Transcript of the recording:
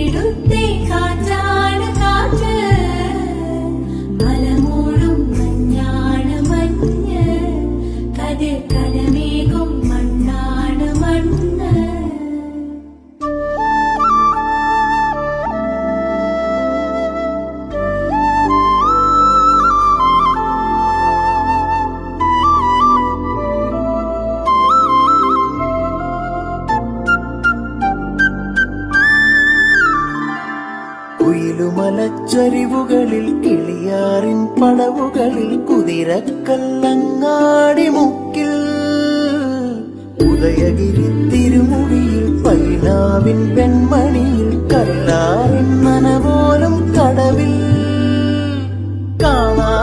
ഇവിടുത്തെ കാറ്റാണ് കാറ്റ്, മലമൂടും മഞ്ഞാണ് മഞ്ഞ്, കതിർ കലമേകും മണ്ണാണ് മണ്ണ്. കുയിലുമലച്ചരിവുകളിൽ കിളിയാറിൻ പടവുകളിൽ കുതിരക്കല്ലങ്ങാടി മുക്കിൽ, ഉദയഗിരി തിരുമുടിയിൽ പൈനാവിൻ വെൺമണിയിൽ കല്ലാറിൻ നനപോലും കടവിൽ കാണാ